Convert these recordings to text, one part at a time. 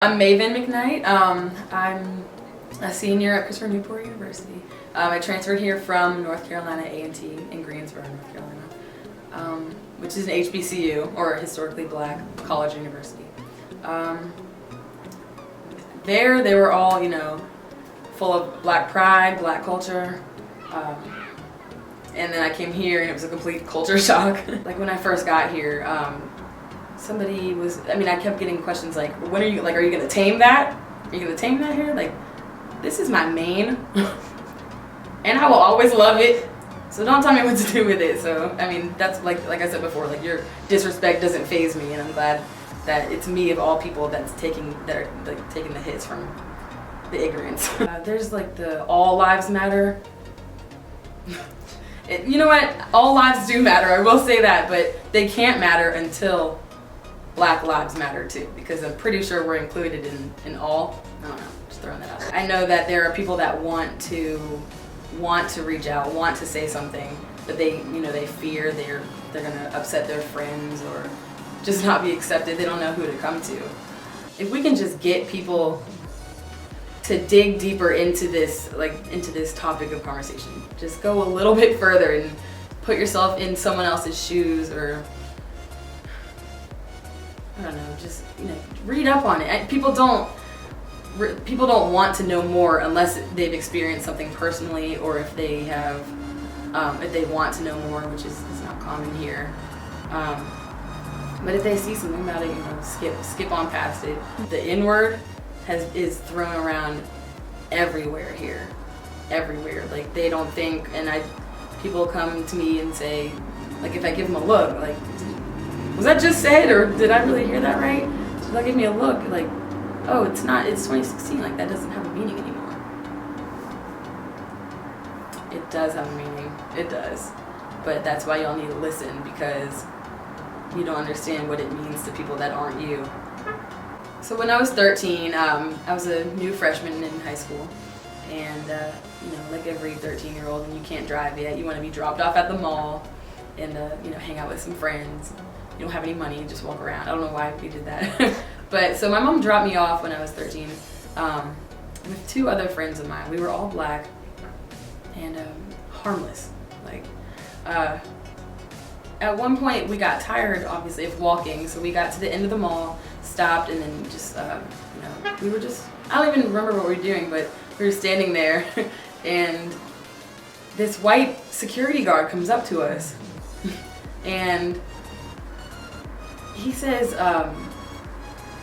I'm Maiven McKnight. I'm a senior at Christopher Newport University. I transferred here from North Carolina A&T in Greensboro, North Carolina, which is an HBCU, or a historically black college university. There they were all, full of black pride, black culture. And then I came here and it was a complete culture shock. Like when I first got here, somebody was, I kept getting questions like, when are you gonna tame that? Are you gonna tame that here? Like, this is my main, and I will always love it. So don't tell me what to do with it. So, that's like I said before, like your disrespect doesn't faze me, and I'm glad that it's me of all people that are taking the hits from the ignorance. There's like the all lives matter. You know what? All lives do matter, I will say that, but they can't matter until Black lives matter too, because I'm pretty sure we're included in all. I don't know, just throwing that out there. I know that there are people that want to reach out, want to say something, but they fear they're gonna upset their friends or just not be accepted. They don't know who to come to. If we can just get people to dig deeper into this topic of conversation, just go a little bit further and put yourself in someone else's shoes, or I don't know, just read up on it. People don't want to know more unless they've experienced something personally, or if they have, if they want to know more, which is not common here. But if they see something about it, skip on past it. The N-word is thrown around everywhere here, everywhere. Like they don't think, and people come to me and say, like if I give them a look, like, was that just said, or did I really hear that right? So they'll give me a look, like, oh, it's 2016, like that doesn't have a meaning anymore. It does have a meaning, it does. But that's why y'all need to listen, because you don't understand what it means to people that aren't you. So when I was 13, I was a new freshman in high school, and like every 13-year-old, and you can't drive yet, you want to be dropped off at the mall and hang out with some friends. You don't have any money, just walk around. I don't know why we did that. But so my mom dropped me off when I was 13 with two other friends of mine. We were all black and harmless. Like at one point we got tired, obviously, of walking, so we got to the end of the mall, stopped, and then just we were just, I don't even remember what we were doing, but we were standing there and this white security guard comes up to us and he says, I'm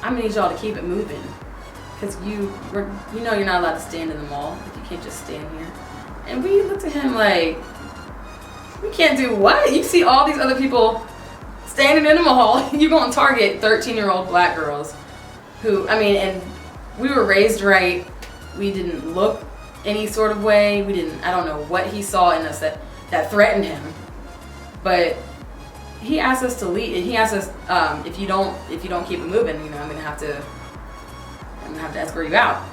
gonna need y'all to keep it moving, because you're not allowed to stand in the mall. You can't just stand here. And we looked at him like, we can't do what? You see all these other people standing in the mall. You go and target 13-year-old black girls who, and we were raised right. We didn't look any sort of way. I don't know what he saw in us that threatened him. But he asked us to leave. He asked us, if you don't keep it moving, I'm gonna have to escort you out.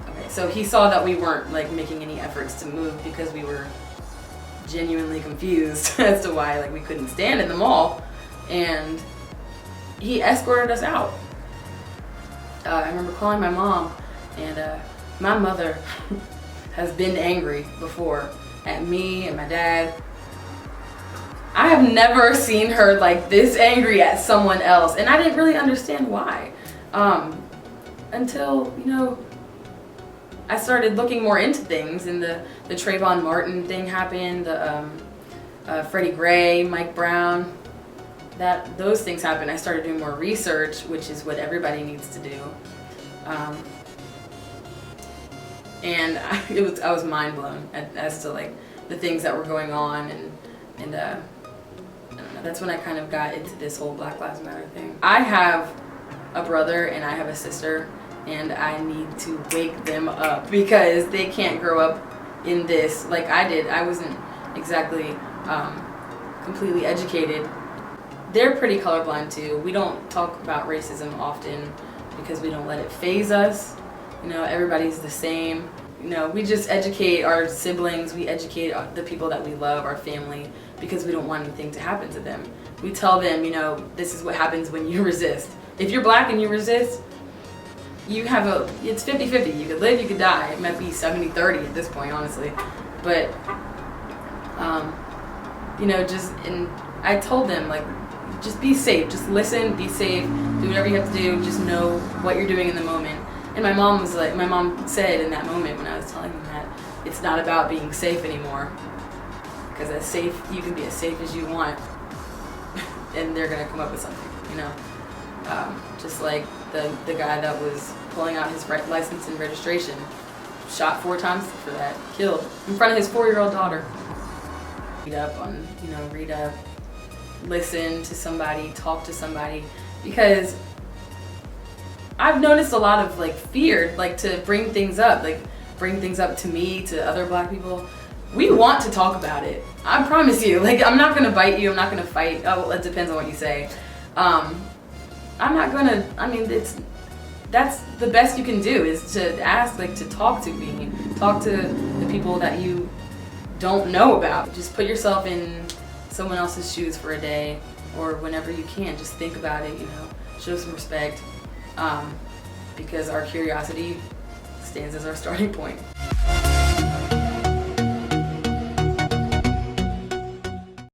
Okay, so he saw that we weren't like making any efforts to move because we were genuinely confused as to why we couldn't stand in the mall, and he escorted us out. I remember calling my mom, and my mother has been angry before at me and my dad. I have never seen her like this angry at someone else, and I didn't really understand why until I started looking more into things, and the Trayvon Martin thing happened, the Freddie Gray, Mike Brown, those things happened. I started doing more research, which is what everybody needs to do, and I was mind blown as to the things that were going on, and I don't know, that's when I kind of got into this whole Black Lives Matter thing. I have a brother and I have a sister, and I need to wake them up because they can't grow up in this like I did. I wasn't exactly completely educated. They're pretty colorblind too. We don't talk about racism often because we don't let it faze us. Everybody's the same. We just educate our siblings, we educate the people that we love, our family, because we don't want anything to happen to them. We tell them, this is what happens when you resist. If you're black and you resist, it's 50-50. You could live, you could die. It might be 70-30 at this point, honestly. But, and I told them, like, just be safe. Just listen, be safe, do whatever you have to do. Just know what you're doing in the moment. And my mom said in that moment when I was telling them that, it's not about being safe anymore. Because you can be as safe as you want. And they're going to come up with something, just like the guy that was pulling out his license and registration, shot 4 times for that, killed in front of his 4-year-old daughter. Read up, listen to somebody, talk to somebody, because I've noticed a lot of like fear, like to bring things up to me, to other Black people. We want to talk about it. I promise you. Like, I'm not gonna bite you. I'm not gonna fight. Oh, well, it depends on what you say. I'm not gonna. I mean, that's the best you can do, is to ask, like, to talk to me, talk to the people that you don't know about. Just put yourself in someone else's shoes for a day, or whenever you can. Just think about it. Show some respect, because our curiosity stands as our starting point.